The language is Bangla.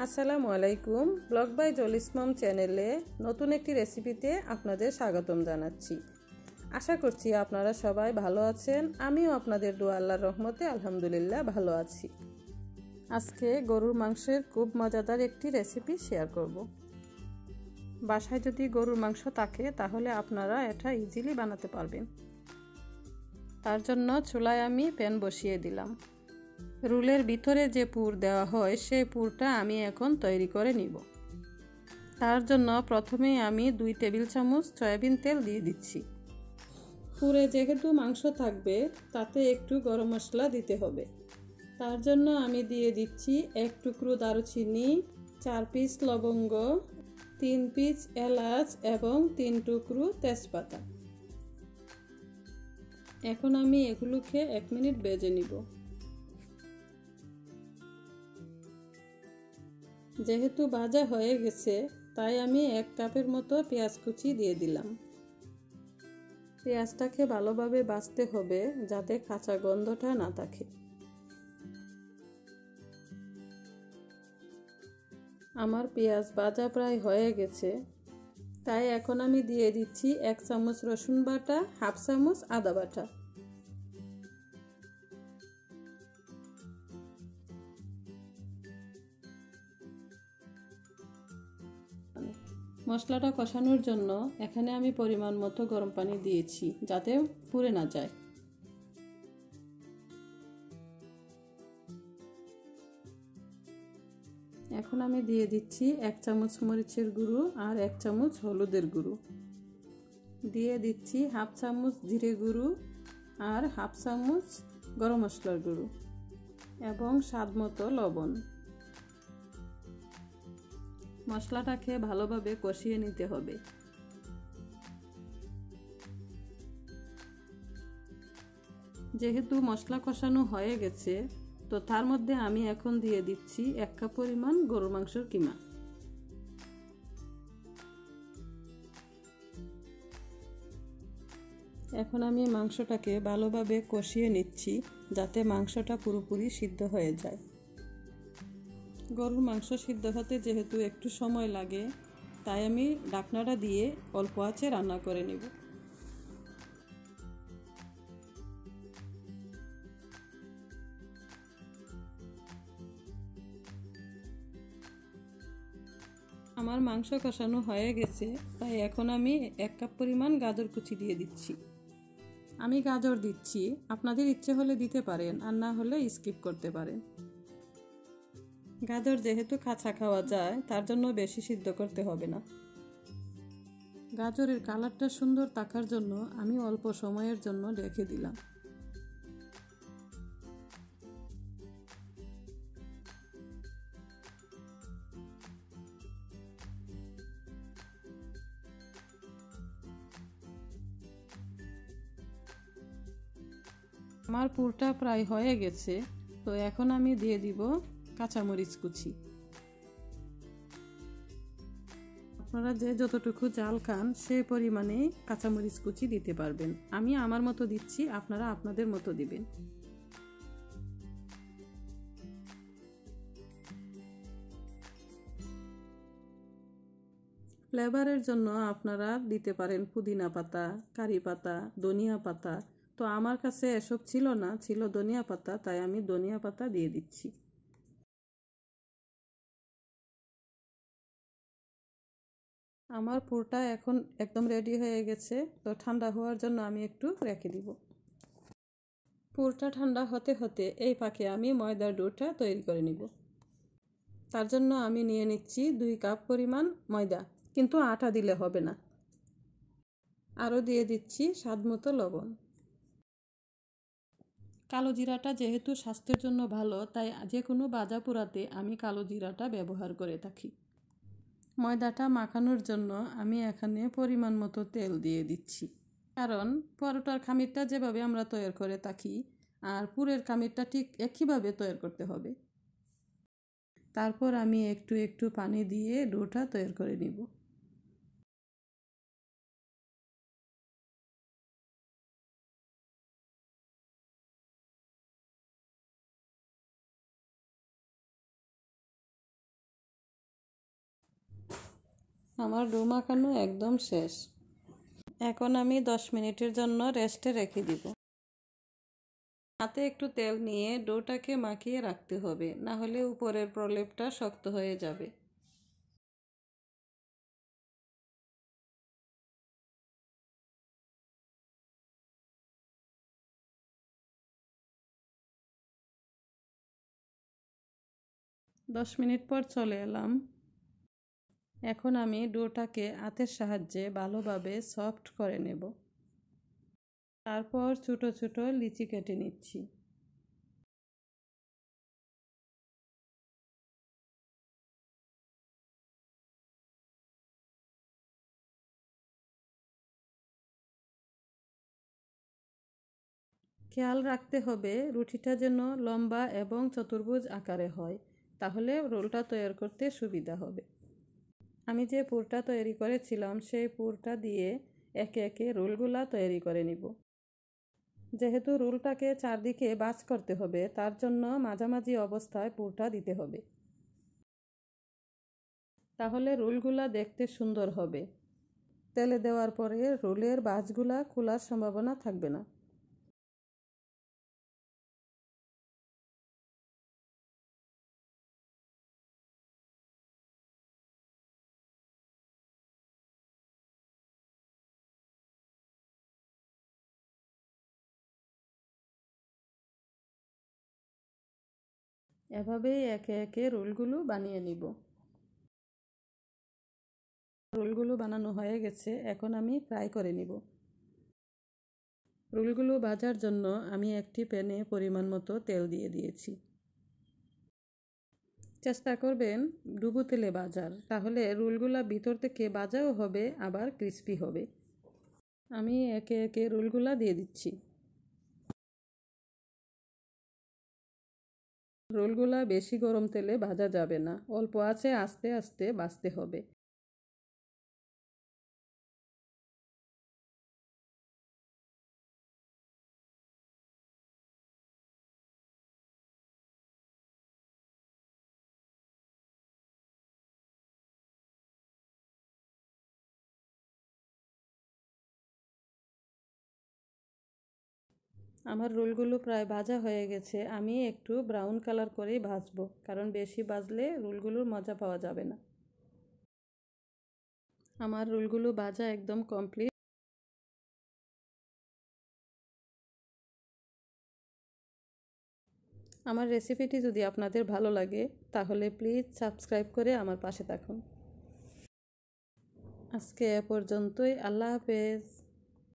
আসসালামু আলাইকুম। ব্লগ বাই জলিস মম চ্যানেলে নতুন একটি রেসিপিতে আপনাদের স্বাগতম জানাচ্ছি। আশা করছি আপনারা সবাই ভালো আছেন। আমিও আপনাদের দোয়া আল্লাহর রহমতে আলহামদুলিল্লাহ ভালো আছি। আজকে গরুর মাংসের খুব মজাদার একটি রেসিপি শেয়ার করব। বাসায় যদি গরুর মাংস থাকে তাহলে আপনারা এটা ইজিলি বানাতে পারবেন। তার জন্য চুলায় আমি প্যান বসিয়ে দিলাম। রুলের ভিতরে যে পুর দেওয়া হয় সেই পুরটা আমি এখন তৈরি করে নিব। তার জন্য প্রথমে আমি 2 টেবিল চামচ সয়াবিন তেল দিয়ে দিচ্ছি। পুরে যেহেতু মাংস থাকবে তাতে একটু গরম মশলা দিতে হবে। তার জন্য আমি দিয়ে দিচ্ছি 1 টুকরো দারুচিনি, 4 পিস লবঙ্গ, 3 পিস এলাচ এবং 3 টুকরো তেজপাতা। এখন আমি এগুলোকে 1 মিনিট ভেজে নিব। যেহেতু ভাজা হয়ে গেছে তাই আমি 1 কাপের মতো পেঁয়াজ কুচি দিয়ে দিলাম। পেঁয়াজটাকে ভালোভাবে ভাজতে হবে যাতে কাঁচা গন্ধটা না থাকে। আমার পেঁয়াজ ভাজা প্রায় হয়ে গেছে, তাই এখন আমি দিয়ে দিচ্ছি 1 চামচ রসুন বাটা, 1/2 চামচ আদা বাটা। মশলাটা কষানোর জন্য এখানে আমি পরিমাণ মতো গরম পানি দিয়েছি যাতে পুড়ে না যায়। এখন আমি দিয়ে দিচ্ছি 1 চামচ মরিচের গুঁড়ো আর 1 চামচ হলুদের গুঁড়ো। দিয়ে দিচ্ছি 1/2 চামচ জিরে গুঁড়ো আর 1/2 চামচ গরম মশলার গুঁড়ো এবং স্বাদ মতো লবণ। মশলাটাকে ভালোভাবে কষিয়ে নিতে হবে। যেহেতু মশলা কষানো হয়ে গেছে তো তার মধ্যে আমি এখন দিয়ে দিচ্ছি 1 কাপ পরিমাণ গরুর মাংসের কিমা। এখন আমি মাংসটাকে ভালোভাবে কষিয়ে নিচ্ছি যাতে মাংসটা পুরোপুরি সিদ্ধ হয়ে যায়। গরুর মাংস সিদ্ধ হতে যেহেতু একটু সময় লাগে তাই আমি ঢাকনাটা দিয়ে অল্প আঁচে রান্না করে নেব। আমার মাংস কষানো হয়ে গেছে, তাই এখন আমি 1 কাপ পরিমাণ গাজর কুচি দিয়ে দিচ্ছি। আমি গাজর দিচ্ছি, আপনাদের ইচ্ছে হলে দিতে পারেন আর না হলে স্কিপ করতে পারেন। গাজর যেহেতু কাঁচা খাওয়া যায় তার জন্য বেশি সিদ্ধ করতে হবে না। গাজরের কালারটা সুন্দর থাকার জন্য আমি অল্প সময়ের জন্য রেখে দিলাম। আমার পুরটা প্রায় হয়ে গেছে, তো এখন আমি দিয়ে দিব কাঁচামরিচ কুচি। আপনারা যে যতটুকু ঝাল খান সেই পরিমাণে কাঁচামরিচ কুচি দিতে পারবেন। আমি আমার মতো দিচ্ছি, আপনারা আপনাদের মতো দিবেন। ফ্লেভারের জন্য আপনারা দিতে পারেন পুদিনা পাতা, কারি পাতা, ধনিয়া পাতা। তো আমার কাছে এসব ছিল না, ছিল ধনিয়া পাতা, তাই আমি ধনিয়া পাতা দিয়ে দিচ্ছি। আমার পুরটা এখন একদম রেডি হয়ে গেছে, তো ঠান্ডা হওয়ার জন্য আমি একটু রেখে দিব। পুরটা ঠান্ডা হতে হতে এই ফাঁকে আমি ময়দার ডোটা তৈরি করে নিব। তার জন্য আমি নিয়ে নিচ্ছি 2 কাপ পরিমাণ ময়দা, কিন্তু আটা দিলে হবে না। আরও দিয়ে দিচ্ছি স্বাদ মতো লবণ। কালো জিরাটা যেহেতু স্বাস্থ্যের জন্য ভালো, তাই যে কোনো ভাজা পোড়াতে আমি কালো জিরাটা ব্যবহার করে থাকি। ময়দাটা মাখানোর জন্য আমি এখানে পরিমাণ মতো তেল দিয়ে দিচ্ছি, কারণ পরোটার খামিরটা যেভাবে আমরা তৈরি করে থাকি আর পুরের খামিরটা ঠিক একইভাবে তৈরি করতে হবে। তারপর আমি একটু একটু পানি দিয়ে ডোটা তৈরি করে নিব। আমার ডো মাখানো একদম শেষ। এখন আমি 10 মিনিটের জন্য রেস্টে রেখে দিব। হাতে একটু তেল নিয়ে ডোটাকে মাখিয়ে রাখতে হবে, না হলে উপরের প্রলেপটা শক্ত হয়ে যাবে। দশ মিনিট পর চলে এলাম। এখন আমি ডোটাকে হাতের সাহায্যে ভালোভাবে সফট করে নেব। তারপর ছোট ছোট লিচি কেটে নিচ্ছি। খেয়াল রাখতে হবে রুটিটা যেন লম্বা এবং চতুর্ভুজ আকারে হয়, তাহলে রোলটা তৈরি করতে সুবিধা হবে। আমি যে পুরটা তৈরি করেছিলাম সেই পুরটা দিয়ে একে একে রোলগুলা তৈরি করে নিব। যেহেতু রোলটাকে চারদিকে ভাঁজ করতে হবে, তার জন্য মাঝামাঝি অবস্থায় পুরটা দিতে হবে, তাহলে রোলগুলা দেখতে সুন্দর হবে। তেলে দেওয়ার পরে রোলের ভাঁজগুলা খোলার সম্ভাবনা থাকবে না। এভাবেই একে একে রোলগুলো বানিয়ে নিব। রোলগুলো বানানো হয়ে গেছে, এখন আমি ফ্রাই করে নিব। রোলগুলো ভাজার জন্য আমি একটি প্যানে পরিমাণ মতো তেল দিয়ে দিয়েছি। চেষ্টা করবেন ডুবো তেলে ভাজার, তাহলে রোলগুলো ভিতর থেকে ভাজাও হবে আবার ক্রিস্পি হবে। আমি একে একে রোলগুলো দিয়ে দিচ্ছি। রোলগুলা বেশি গরম তেলে ভাজা যাবে না, অল্প আঁচে আস্তে আস্তে ভাজতে হবে। আমার রোলগুলো প্রায় ভাজা হয়ে গেছে। আমি একটু ব্রাউন কালার করেই ভাজবো, কারণ বেশি ভাজলে রোলগুলোর মজা পাওয়া যাবে না। আমার রোলগুলো ভাজা একদম কমপ্লিট। আমার রেসিপিটি যদি আপনাদের ভালো লাগে তাহলে প্লিজ সাবস্ক্রাইব করে আমার পাশে থাকুন। আজকে এ পর্যন্তই। আল্লাহ হাফেজ।